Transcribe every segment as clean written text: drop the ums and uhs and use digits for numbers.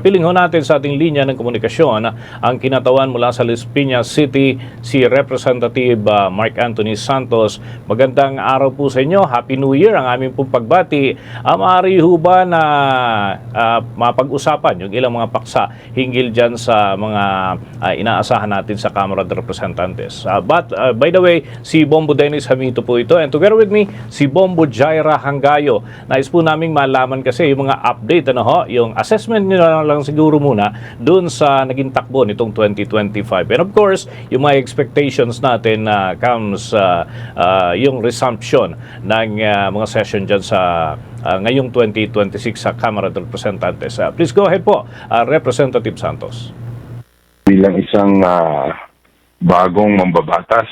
Piling ho natin sa ating linya ng komunikasyon ang kinatawan mula sa Las Piñas City, si Representative Mark Anthony Santos. Magandang araw po sa inyo. Happy New Year ang aming pong pagbati. Maaari ho ba na mapag-usapan yung ilang mga paksa hinggil dyan sa mga inaasahan natin sa Kamara de Representantes? But by the way, si Bombo Dennis Hamito po ito. And together with me, si Bombo Jaira Hangayo. Nais po naming malaman kasi yung mga update, yung assessment nila lang siguro muna doon sa naging takbo nitong 2025. And of course, yung mga expectations natin comes yung resumption ng mga session dyan sa ngayong 2026 sa Kamara de Representantes. Please go ahead po, Representative Santos. Bilang isang bagong mambabatas,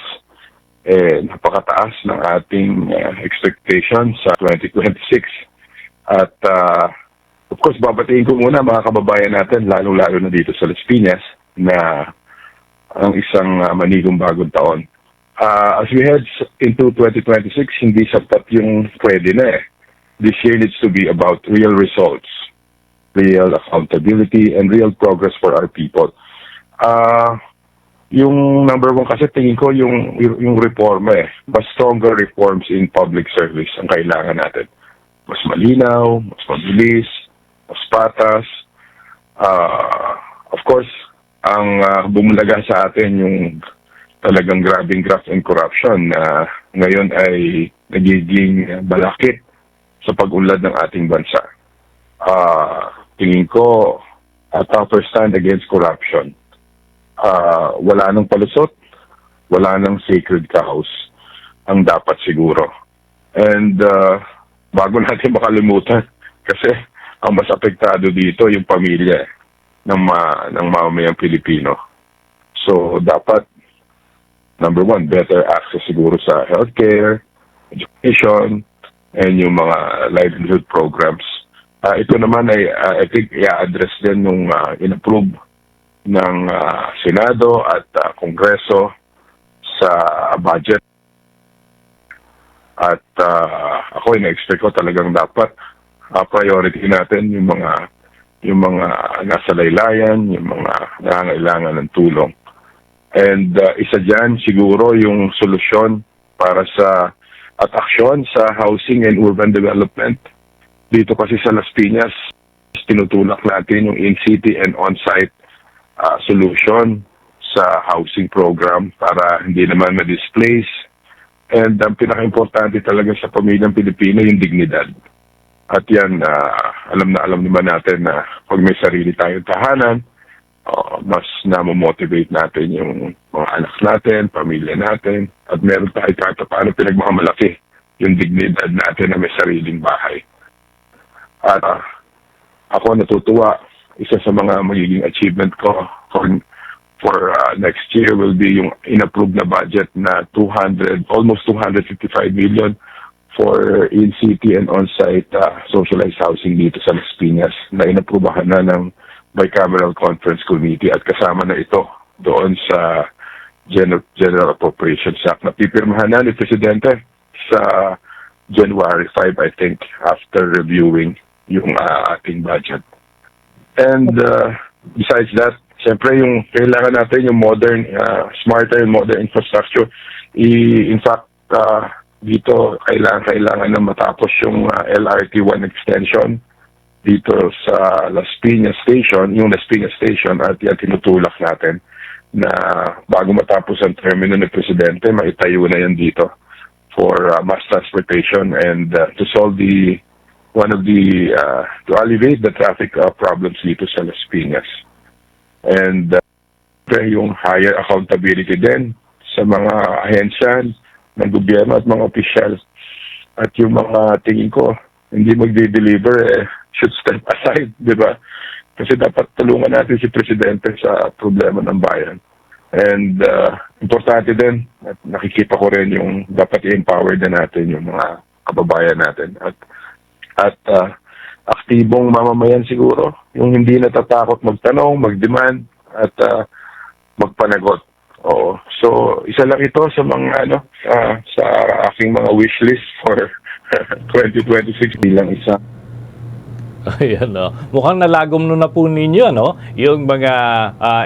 napakataas ng ating expectation sa 2026. At of course, babatiin ko muna mga kababayan natin, lalo-lalo na dito sa Las Piñas, na ang isang manigong bagong taon. As we head into 2026, hindi sapat yung pwede na eh. This year needs to be about real results, real accountability, and real progress for our people. Yung number one kasi tingin ko yung reforma eh. Mas stronger reforms in public service ang kailangan natin. Mas malinaw, mas mabilis, mas patas. Of course, ang bumulaga sa atin yung talagang grabing graft and corruption na ngayon ay nagiging balakid sa pag-unlad ng ating bansa. Tingin ko, a tougher stand against corruption. Wala nang palusot, wala nang sacred cows ang dapat siguro. And bago natin makalimutan, kasi ang mas apektado dito yung pamilya ng mamamayang Pilipino. So dapat, number one, better access siguro sa healthcare, education, and yung mga livelihood programs. Ito naman ay, I think, i-address din nung in-approve ng Senado at Kongreso sa budget. At ako ina-expect ko talagang dapat priority natin yung mga nasa laylayan, yung mga nangangailangan ng tulong. And isa diyan siguro yung solusyon para sa at aksyon sa housing and urban development. Dito kasi sa Las Piñas, tinutulak natin yung in-city and on-site solution sa housing program para hindi naman ma-displace. And ang pinaka-importante talaga sa pamilyang Pilipino yung dignidad. At yan, alam naman natin na pag may sarili tayong tahanan, mas namomotivate natin yung mga anak natin, pamilya natin, at meron tayo kahit paano pinagmamamalaki yung dignidad natin na may sariling bahay. At ako natutuwa, isa sa mga magiging achievement ko for next year will be yung in-approve na budget na almost 255 million for in-city and on-site socialized housing dito sa Las Piñas na inaprubahan na ng Bicameral Conference Committee at kasama na ito doon sa General Appropriations Act na pipirmahan na ni Presidente sa January 5, I think, after reviewing yung ating budget. And besides that, siyempre yung kailangan natin yung modern, smarter and modern infrastructure. In fact, dito kailangan na matapos yung LRT-1 extension dito sa Las Piñas Station, yung Las Piñas Station, at yan tinutulak natin na bago matapos ang termino ni Presidente, maitayo na yan dito for mass transportation and to solve to alleviate the traffic problems dito sa Las Piñas. And yung higher accountability din sa mga ahensya ng gobyerno at mga opisyal. At yung mga tingin ko, hindi magde-deliver, should step aside, di ba? Kasi dapat tulungan natin si Presidente sa problema ng bayan. And importante din, at nakikita ko rin yung dapat i-empower din natin yung mga kababayan natin. At aktibong mamamayan siguro, yung hindi natatakot magtanong, mag-demand, at magpanagot. Oo. So, isa lang ito sa mga sa aking mga wish list for 2026 bilang isa. Ayan, no? Mukhang nalagom na po ninyo, no? Yung mga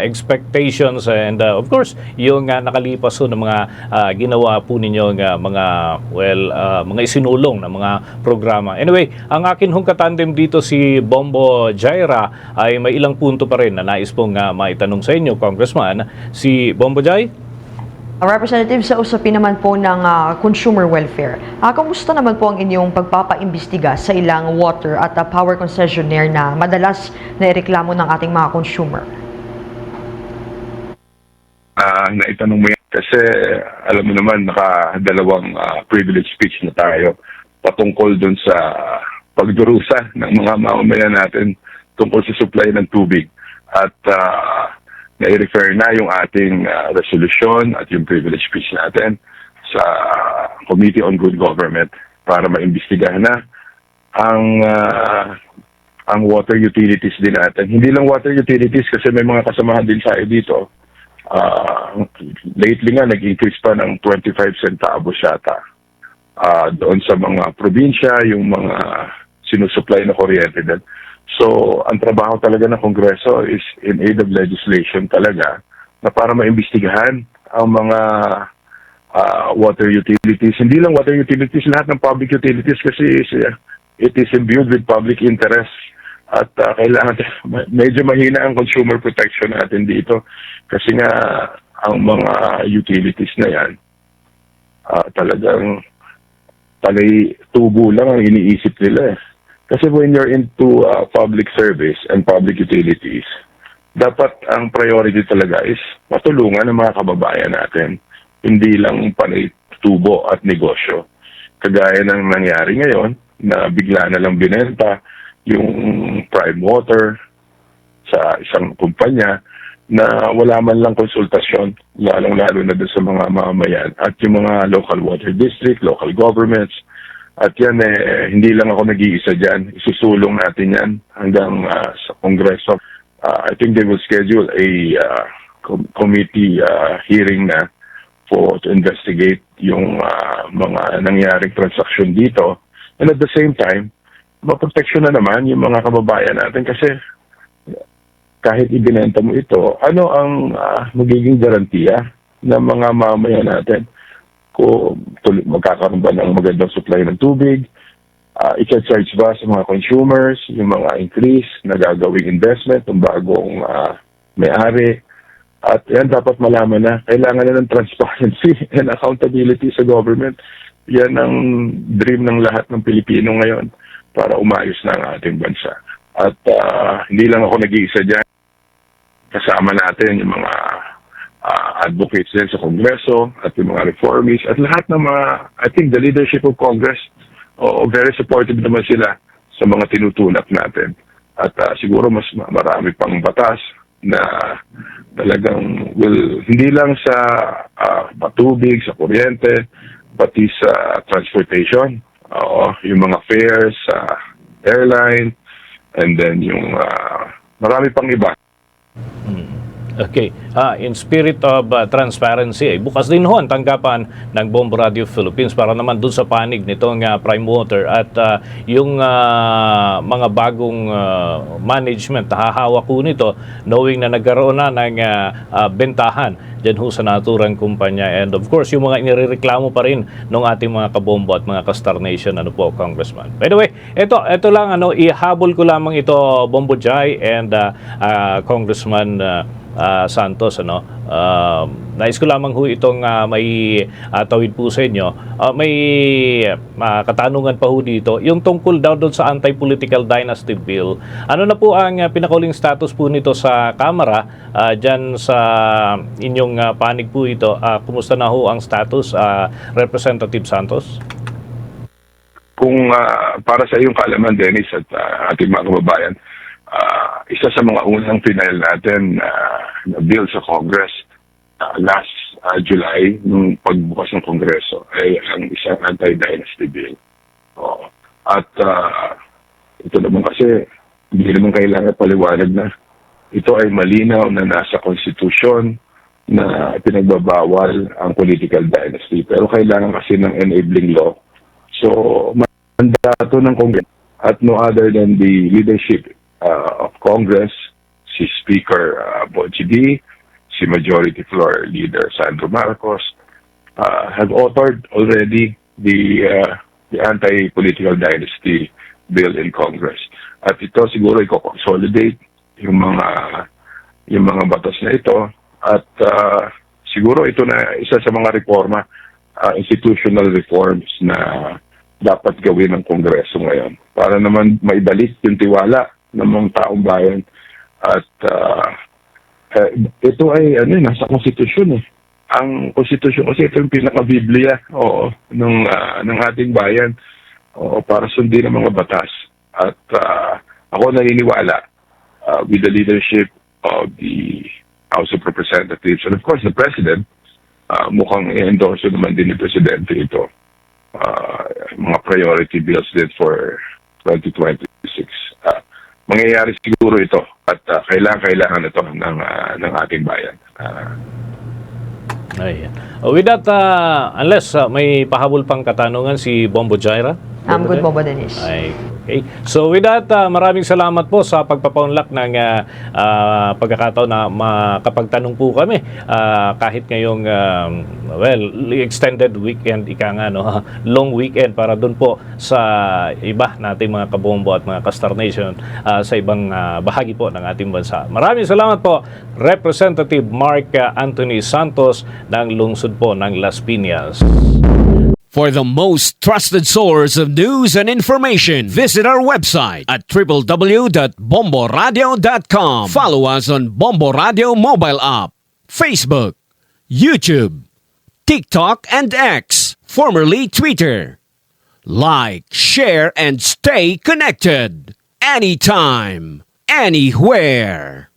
expectations and of course, yung nakalipas po ng mga ginawa po ninyo mga, mga isinulong na mga programa. Anyway, ang akin hong katandem dito si Bombo Jaira ay may ilang punto pa rin na nais pong maitanong sa inyo, Congressman. Si Bombo Jai? Representative, sa usapin naman po ng consumer welfare, kamusta naman po ang inyong pagpapaimbestiga sa ilang water at power concessionaire na madalas na ireklamo ng ating mga consumer? Naitanong mo yan kasi alam mo naman nakadalawang privilege speech na tayo patungkol dun sa pagdurusa ng mga mamamayan natin tungkol sa supply ng tubig. At na-refer na yung ating resolution at yung privilege speech natin sa Committee on Good Government para maimbestigahan na ang water utilities din natin. Hindi lang water utilities kasi may mga kasamahan din tayo dito. Lately nga, nag-increase pa ng 25 centavos yata doon sa mga probinsya, yung mga sinusupply na kuryente din. So, ang trabaho talaga ng Kongreso is in aid of legislation talaga na para maimbestigahan ang mga water utilities. Hindi lang water utilities, lahat ng public utilities kasi it is imbued with public interest. At kailangan, medyo mahina ang consumer protection natin dito. Kasi nga, ang mga utilities na yan, talagang talay tubo lang ang iniisip nila eh. Kasi when you're into public service and public utilities, dapat ang priority talaga is matulungan ang mga kababayan natin. Hindi lang panay tubo at negosyo. Kagaya ng nangyari ngayon na bigla na lang binenta yung prime water sa isang kumpanya na wala man lang konsultasyon, lalong-lalo na doon sa mga mamamayan at yung mga local water district, local governments. At yan, hindi lang ako nag-iisa dyan. Isusulong natin yan hanggang sa Kongreso. I think they will schedule a committee hearing na to investigate yung mga nangyaring transaksyon dito. And at the same time, maproteksyon na naman yung mga kababayan natin kasi kahit ibinenta mo ito, ano ang magiging garantiya ng mga mamamayan natin? Kung magkakaroon ba ng magandang supply ng tubig, i-charge ba sa mga consumers, yung mga increase na gagawing investment ng bagong may-ari. At yan dapat malaman na kailangan na ng transparency and accountability sa government. Yan ang dream ng lahat ng Pilipino ngayon para umayos na ang ating bansa. At hindi lang ako nag-iisa dyan. Kasama natin yung mga advocates din sa Kongreso at yung mga reformists at lahat ng mga, I think the leadership of Congress, very supportive naman sila sa mga tinutulak natin. At siguro mas marami pang batas na talagang hindi lang sa patubig, sa kuryente, pati sa transportation, yung mga fares sa airline, and then yung marami pang iba. Okay. In spirit of transparency, bukas din ho ang tanggapan ng Bombo Radio Philippines para naman dun sa panig nitong Prime Water at yung mga bagong management na hahawak ko nito knowing na nagkaroon na ng bentahan dyan ho sa naturang kumpanya. And of course, yung mga inireklamo pa rin ng ating mga kabombo at mga ka-Star Nation, Congressman. By the way, ito lang, ihabol ko lamang ito, Bombo Jai and Congressman Santos, nais ko lamang ho itong may tawid po sa inyo. May katanungan pa ho dito, yung tungkol daw doon sa anti-political dynasty bill. Ano na po ang pinakauling status po nito sa Kamara? Dyan sa inyong panig po ito, kumusta na ho ang status, Representative Santos? Kung para sa iyong kaalaman, Dennis, at ating mga kababayan, isa sa mga unang final natin na bill sa Congress last July, nung pagbukas ng Kongreso, ay ang isang anti-dynasty bill. At ito naman kasi, hindi naman kailangan paliwanag na ito ay malinaw na nasa Constitution na pinagbabawal ang political dynasty. Pero kailangan kasi ng enabling law. So, mandato ng Congress at no other than the leadership of Congress, si Speaker Bonji D, si Majority Floor Leader Sandro Marcos, have authored already the anti-political dynasty bill in Congress. At ito siguro i-consolidate yung mga batas na ito at siguro ito na isa sa mga reforma, institutional reforms na dapat gawin ng Kongreso ngayon para naman maibalik yung tiwala ng mga taong bayan at ito ay nasa konstitusyon eh. Ang konstitusyon kasi ito yung pinaka-biblia ng ating bayan para sundin ang mga batas. At ako naniniwala with the leadership of the House of Representatives and of course the President, mukhang i-endorse naman din ni Presidente ito. Mga priority bills din for 2026. Mangyayari siguro ito at kailangan ito ng ating bayan. With that, unless may pahabol pang katanungan si Bombo Jaira? I'm good, Bombo Dennis. Okay. So with that, maraming salamat po sa pagpapaunlak ng pagkakataon na makapagtanong po kami kahit ngayong extended weekend, long weekend para doon po sa iba nating mga kabombo at mga ka-Star Nation sa ibang bahagi po ng ating bansa. Maraming salamat po, Representative Mark Anthony Santos ng lungsod po ng Las Piñas. For the most trusted source of news and information, visit our website at www.bomboradio.com. Follow us on Bombo Radio mobile app, Facebook, YouTube, TikTok, and X, formerly Twitter. Like, share, and stay connected. Anytime, anywhere.